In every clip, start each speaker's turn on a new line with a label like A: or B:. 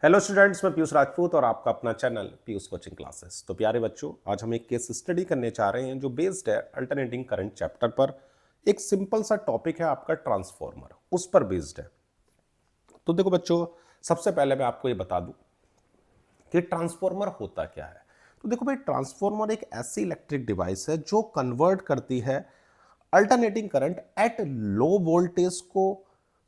A: Hello students, मैं पीयूष राजपूत और आपका अपना चैनल पीयूष कोचिंग क्लासेस। तो प्यारे बच्चों, आज हम एक केस स्टडी करने जा रहे हैं जो बेस्ड है अल्टरनेटिंग करंट चैप्टर पर। एक सिंपल सा टॉपिक है आपका ट्रांसफॉर्मर, उस पर बेस्ड है। तो देखो बच्चों, सबसे पहले मैं आपको ये बता दूं कि ट्रांसफॉर्मर होता क्या है। तो देखो भाई, ट्रांसफॉर्मर एक ऐसी इलेक्ट्रिक डिवाइस है जो कन्वर्ट करती है alternating current at low voltage को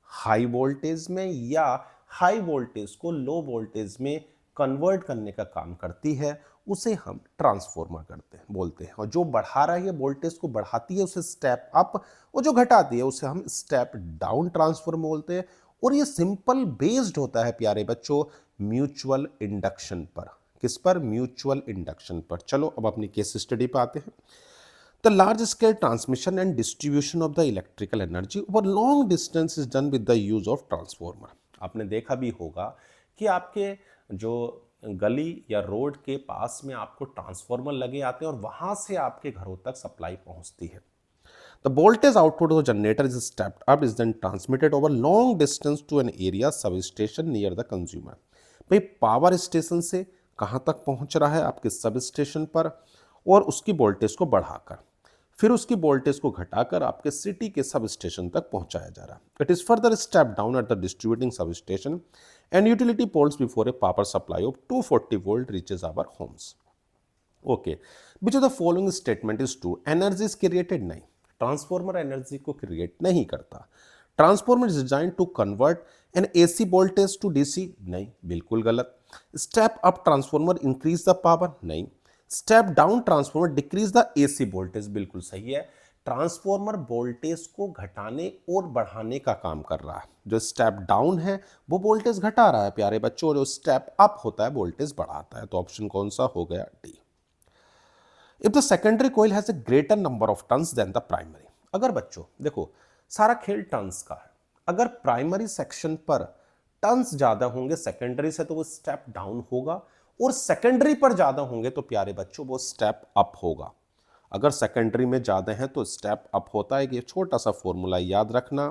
A: हाई वोल्टेज में या हाई वोल्टेज को लो वोल्टेज में कन्वर्ट करने का काम करती है। उसे हम ट्रांसफॉर्मर करते हैं बोलते हैं। और जो बढ़ा रही है वोल्टेज को बढ़ाती है उसे स्टेप अप, और जो घटाती है उसे हम स्टेप डाउन ट्रांसफॉर्मर बोलते हैं। और ये सिंपल बेस्ड होता है प्यारे बच्चों म्यूचुअल इंडक्शन पर। किस पर? म्यूचुअल इंडक्शन पर। चलो अब अपनी केस स्टडी पे आते हैं। The large scale transmission and distribution of the electrical energy over long distance is done with the use of transformer. आपने देखा भी होगा कि आपके जो गली या रोड के पास में आपको ट्रांसफॉर्मर लगे आते हैं और वहां से आपके घरों तक सप्लाई पहुंचती है। The voltage output of the generator is stepped up is then transmitted over long distance to an area substation near the consumer. भाई पावर स्टेशन से कहाँ तक पहुंच रहा है? आपके सब स्टेशन पर, और उसकी वोल्टेज को बढ़ाकर फिर उसकी वोल्टेज को घटाकर आपके सिटी के सब स्टेशन तक पहुंचाया जा रहा है। It is further step down at the distributing sub station and utility poles before a power supply of 240 volt reaches our homes. Okay, which of the following statement is true? Energy is created? नहीं, transformer energy को create नहीं करता। Transformer is design to convert an AC voltage to DC? नहीं, बिल्कुल गलत। Step up transformer increase the power? नहीं। Step down transformer decrease the AC voltage? बिल्कुल सही है। ट्रांसफॉर्मर वोल्टेज को घटाने और बढ़ाने का काम कर रहा है। जो स्टेप डाउन है वो वोल्टेज घटा रहा है प्यारे बच्चों, और जो स्टेप अप होता है वोल्टेज बढ़ाता है। तो ऑप्शन कौन सा हो गया? D. If the secondary coil has a greater number of turns than the primary. अगर बच्चों देखो, सारा खेल टर्न्स का है। अगर प्राइमरी सेक्शन पर टर्न्स ज्यादा होंगे सेकेंडरी से तो वो स्टेप डाउन होगा, और सेकेंडरी पर ज्यादा होंगे तो प्यारे बच्चों वो स्टेप अप होगा। अगर सेकेंडरी में ज्यादा है तो स्टेप अप होता है। ये छोटा सा फॉर्मूला याद रखना,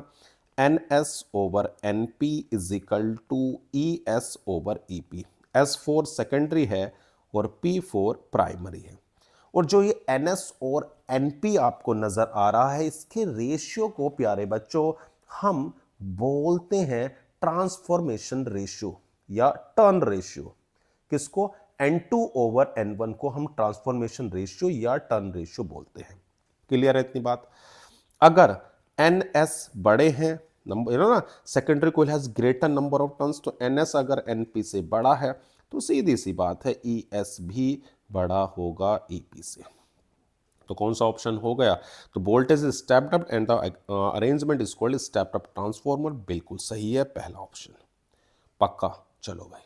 A: N S over N P is equal to E S over E P. S for secondary है और पी फोर प्राइमरी है। और जो ये NS और NP आपको नजर आ रहा है, इसके रेशियो को प्यारे बच्चों हम बोलते हैं ट्रांसफॉर्मेशन रेशियो या टर्न रेशियो। किसको? N2 ओवर N1 को हम ट्रांसफॉर्मेशन रेशियो या टर्न रेशियो बोलते हैं। क्लियर है इतनी बात? अगर NS बड़े हैं, नंबर ना, secondary coil has greater number of turns, तो NS अगर NP से बड़ा है तो सीधी सी बात है ES भी बड़ा होगा EP से। तो कौन सा ऑप्शन हो गया? तो voltage is stepped up and the arrangement is called stepped up transformer. बिल्कुल सही है पहला ऑप्शन, पक्का। चलो भाई,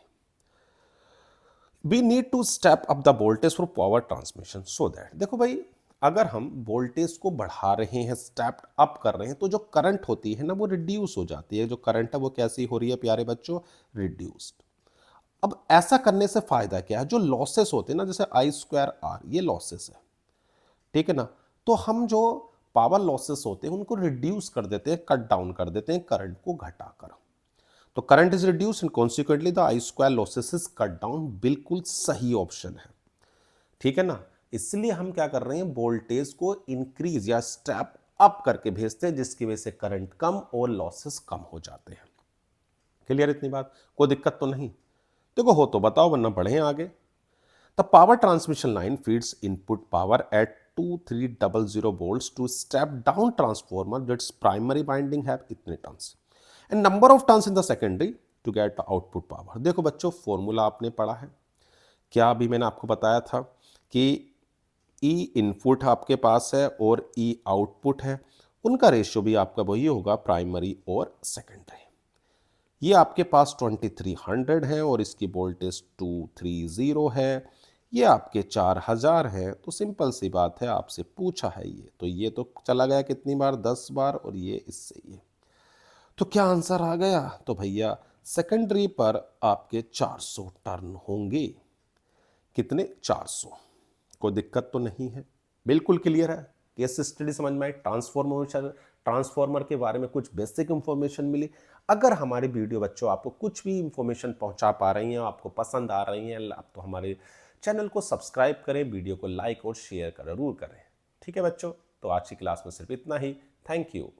A: we need to step up the voltage for power transmission so that. देखो भाई, अगर हम वोल्टेज को बढ़ा रहे हैं, स्टेप अप कर रहे हैं, तो जो करंट होती है ना वो रिड्यूस हो जाती है। जो करंट है वो कैसी हो रही है प्यारे बच्चों? रिड्यूस्ड। अब ऐसा करने से फायदा क्या है? जो लॉसेस होते हैं ना, जैसे आई स्क्वायर आर, ये लॉसेस है, ठीक है ना। तो हम जो पावर लॉसेस होते हैं उनको रिड्यूस कर देते हैं, कट डाउन कर देते हैं करंट को घटाकर। तो current is reduce and consequently the I square losses is cut down. बिल्कुल सही ऑप्शन है, ठीक है ना। इसलिए हम क्या कर रहे हैं, वोल्टेज को इंक्रीज या स्टेप अप करके भेजते हैं, जिसकी वजह से करंट कम और लॉसेस कम हो जाते हैं। क्लियर इतनी बात? कोई दिक्कत तो नहीं? देखो हो तो बताओ, वरना बढ़े आगे। The power transmission line feeds input power at 2300 volts to step down transformer that's primary winding have इतने turns and number of turns in the secondary to get the output power. देखो बच्चों, फॉर्मूला आपने पढ़ा है क्या? अभी मैंने आपको बताया था कि ई इनपुट आपके पास है और ई आउटपुट है, उनका रेशियो भी आपका वही होगा, प्राइमरी और सेकेंडरी। ये आपके पास 2300 है और इसकी वोल्टेज 230 है, ये आपके 4000 है। तो सिंपल सी बात है, आपसे पूछा है ये, तो ये तो चला गया कितनी बार? 10 बार, और ये इससे ये। तो क्या आंसर आ गया? तो भैया सेकेंडरी पर आपके 400 टर्न होंगे। कितने? 400। कोई दिक्कत तो नहीं है? बिल्कुल क्लियर है? केस स्टडी समझ में आई? ट्रांसफॉर्मर के बारे में कुछ बेसिक इंफॉर्मेशन मिली। अगर हमारी वीडियो बच्चों आपको कुछ भी इंफॉर्मेशन पहुंचा पा रही हैं, आपको पसंद आ रही हैं, आप तो हमारे चैनल को सब्सक्राइब करें, वीडियो को लाइक और शेयर जरूर करें। ठीक है बच्चों, तो आज की क्लास में सिर्फ इतना ही। Thank you.